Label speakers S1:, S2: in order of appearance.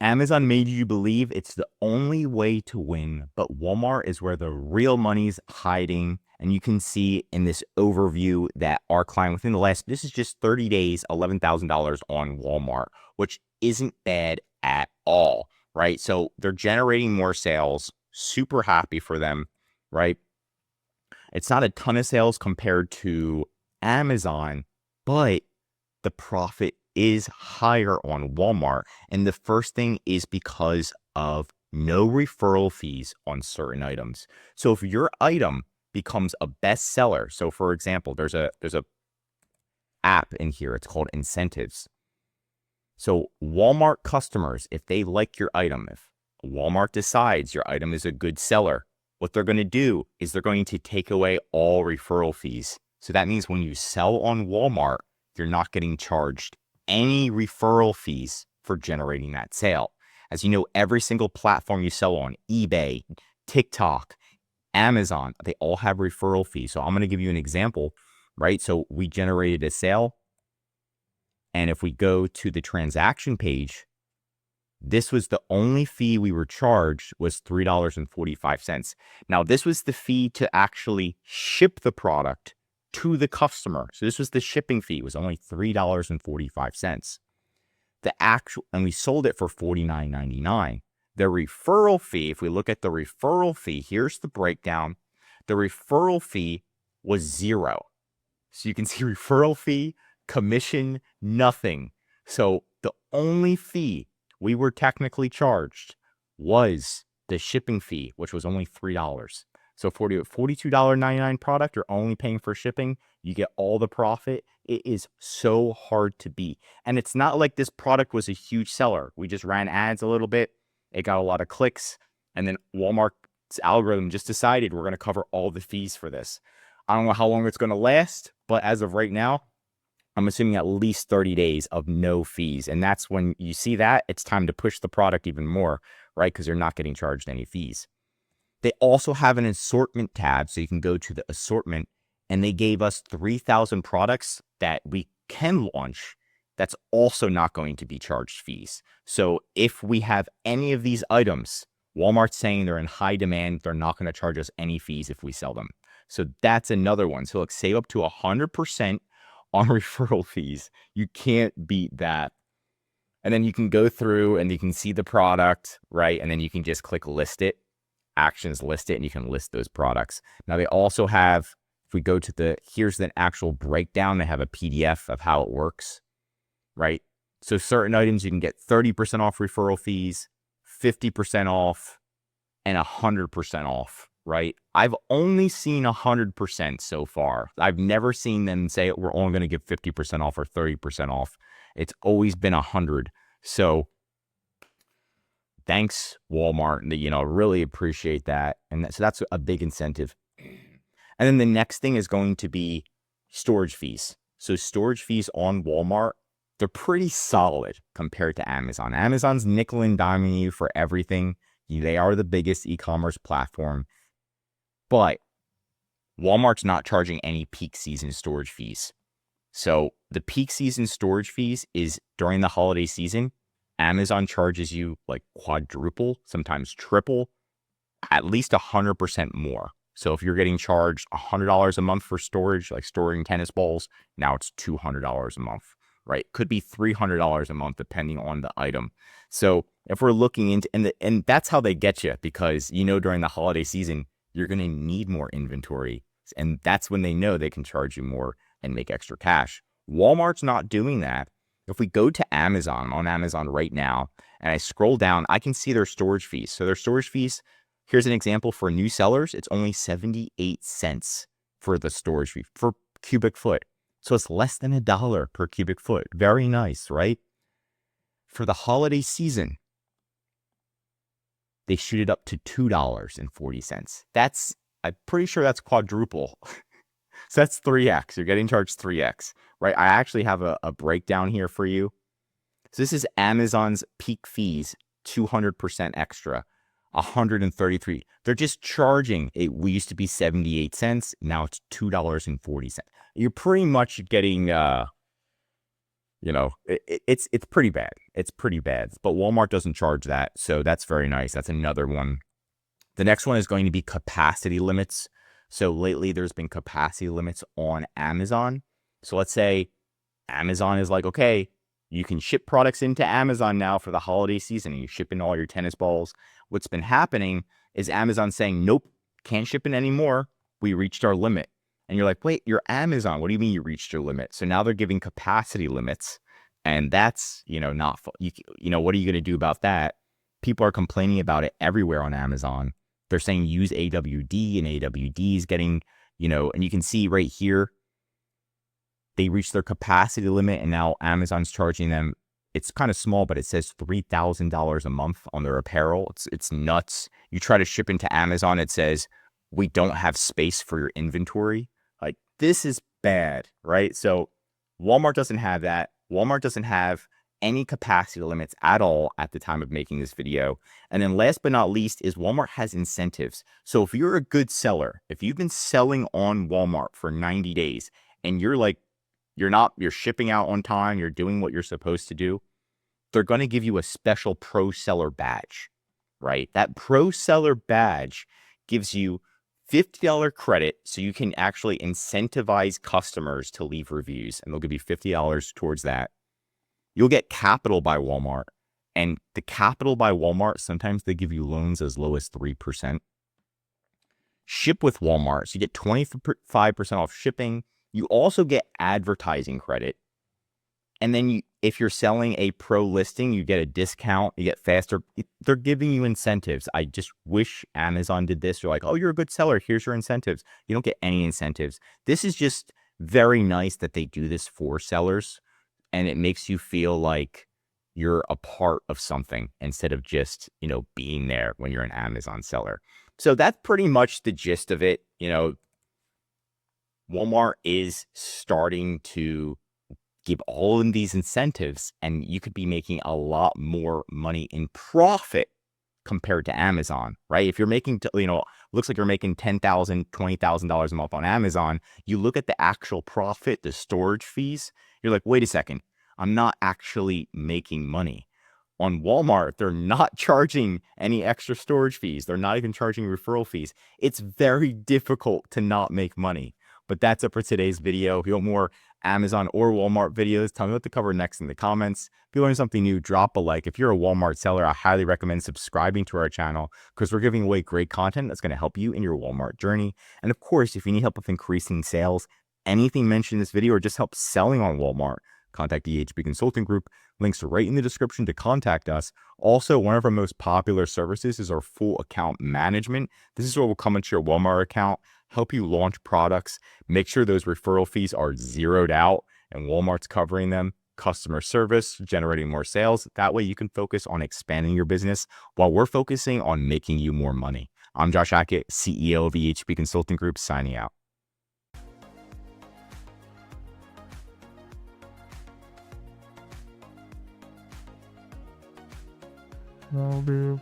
S1: Amazon made you believe it's the only way to win, but Walmart is where the real money's hiding. And you can see in this overview that our client within the last, this is just 30 days, $11,000 on Walmart, which isn't bad at all, right? So they're generating more sales, super happy for them, right? It's not a ton of sales compared to Amazon, but the profit is higher on Walmart. And the first thing is because of no referral fees on certain items. So if your item becomes a bestseller, so for example, there's a app in here, it's called Incentives. So Walmart customers, if they like your item, if Walmart decides your item is a good seller, what they're going to do is they're going to take away all referral fees. So that means when you sell on Walmart, you're not getting charged any referral fees for generating that sale. As you know, every single platform you sell on, eBay, TikTok, Amazon, they all have referral fees. So I'm going to give you an example, right? So we generated a sale. And if we go to the transaction page, this was the only fee we were charged was $3.45. Now, this was the fee to actually ship the product to the customer. So this was the shipping fee, it was only $3.45. The actual, and we sold it for $49.99. The referral fee, if we look at the referral fee, here's the breakdown. The referral fee was $0. So you can see referral fee, commission, nothing. So the only fee we were technically charged was the shipping fee, which was only $3. So for a $42.99 product, you're only paying for shipping. You get all the profit. It is so hard to beat. And it's not like this product was a huge seller. We just ran ads a little bit. It got a lot of clicks. And then Walmart's algorithm just decided we're going to cover all the fees for this. I don't know how long it's going to last, but as of right now, I'm assuming at least 30 days of no fees. And that's when you see that, it's time to push the product even more, right? Because you're not getting charged any fees. They also have an assortment tab, so you can go to the assortment, and they gave us 3,000 products that we can launch that's also not going to be charged fees. So if we have any of these items, Walmart's saying they're in high demand, they're not going to charge us any fees if we sell them. So that's another one. So look, save up to 100% on referral fees. You can't beat that. And then you can go through and you can see the product, right? And then you can just click list it, actions list it, and you can list those products. Now they also have, if we go to the, here's the actual breakdown, they have a PDF of how it works, right? So certain items you can get 30% off referral fees, 50% off, and 100% off, right? I've only seen 100% so far. I've never seen them say we're only going to give 50% off or 30% off. It's always been 100. So thanks, Walmart. Really appreciate that. And so that's a big incentive. And then the next thing is going to be storage fees. So storage fees on Walmart, they're pretty solid compared to Amazon. Amazon's nickel and diming you for everything. They are the biggest e-commerce platform, but Walmart's not charging any peak season storage fees. So the peak season storage fees is during the holiday season. Amazon charges you like quadruple, sometimes triple, at least 100% more. So if you're getting charged $100 a month for storage, like storing tennis balls, now it's $200 a month, right? Could be $300 a month depending on the item. So if we're looking into, and that's how they get you, because during the holiday season, you're going to need more inventory. And that's when they know they can charge you more and make extra cash. Walmart's not doing that. If we go to Amazon, I'm on Amazon right now, and I scroll down, I can see their storage fees. So their storage fees, here's an example for new sellers. It's only 78 cents for the storage fee for cubic foot. So it's less than $1 per cubic foot. Very nice, right? For the holiday season, they shoot it up to $2.40. I'm pretty sure that's quadruple. So that's 3x. You're getting charged 3x, right? I actually have a breakdown here for you. So this is Amazon's peak fees, 200% extra, 133. They're just charging it. We used to be 78 cents. Now it's $2.40. You're pretty much getting It's pretty bad. It's pretty bad. But Walmart doesn't charge that, so that's very nice. That's another one. The next one is going to be capacity limits. So lately there's been capacity limits on Amazon. So let's say Amazon is like, okay, you can ship products into Amazon now for the holiday season, and you ship in all your tennis balls. What's been happening is Amazon saying, nope, can't ship in anymore. We reached our limit. And you're like, wait, you're Amazon. What do you mean you reached your limit? So now they're giving capacity limits. And that's, not, what are you going to do about that? People are complaining about it everywhere on Amazon. They're saying use AWD, and AWD is getting, and you can see right here, they reached their capacity limit, and now Amazon's charging them. It's kind of small, but it says $3,000 a month on their apparel. It's nuts. You try to ship into Amazon, it says, we don't have space for your inventory. Like, this is bad, right? So Walmart doesn't have that. Walmart doesn't have any capacity limits at all at the time of making this video. And then last but not least is Walmart has incentives. So if you're a good seller, if you've been selling on Walmart for 90 days and you're shipping out on time, you're doing what you're supposed to do, they're going to give you a special pro seller badge, right? That pro seller badge gives you $50 credit, so you can actually incentivize customers to leave reviews, and they'll give you $50 towards that. You'll get Capital by Walmart, and the Capital by Walmart, sometimes they give you loans as low as 3%. Ship with Walmart, so you get 25% off shipping. You also get advertising credit. And then if you're selling a pro listing, you get a discount, you get faster. They're giving you incentives. I just wish Amazon did this. You're like, oh, you're a good seller. Here's your incentives. You don't get any incentives. This is just very nice that they do this for sellers. And it makes you feel like you're a part of something instead of just, being there when you're an Amazon seller. So that's pretty much the gist of it. Walmart is starting to give all of these incentives, and you could be making a lot more money in profit compared to Amazon, right? If you're making, looks like you're making $10,000, $20,000 a month on Amazon, you look at the actual profit, the storage fees, you're like, wait a second, I'm not actually making money. On Walmart, they're not charging any extra storage fees. They're not even charging referral fees. It's very difficult to not make money. But that's it for today's video. If you want more Amazon or Walmart videos, tell me what to cover next in the comments. If you learned something new, drop a like. If you're a Walmart seller, I highly recommend subscribing to our channel because we're giving away great content that's going to help you in your Walmart journey. And of course, if you need help with increasing sales, anything mentioned in this video, or just help selling on Walmart, contact EHB Consulting Group. Links are right in the description to contact us. Also, one of our most popular services is our full account management. This is where we'll come into your Walmart account, help you launch products, make sure those referral fees are zeroed out and Walmart's covering them, customer service, generating more sales. That way you can focus on expanding your business while we're focusing on making you more money. I'm Josh Hackett, CEO of EHB Consulting Group, signing out.
S2: Will do.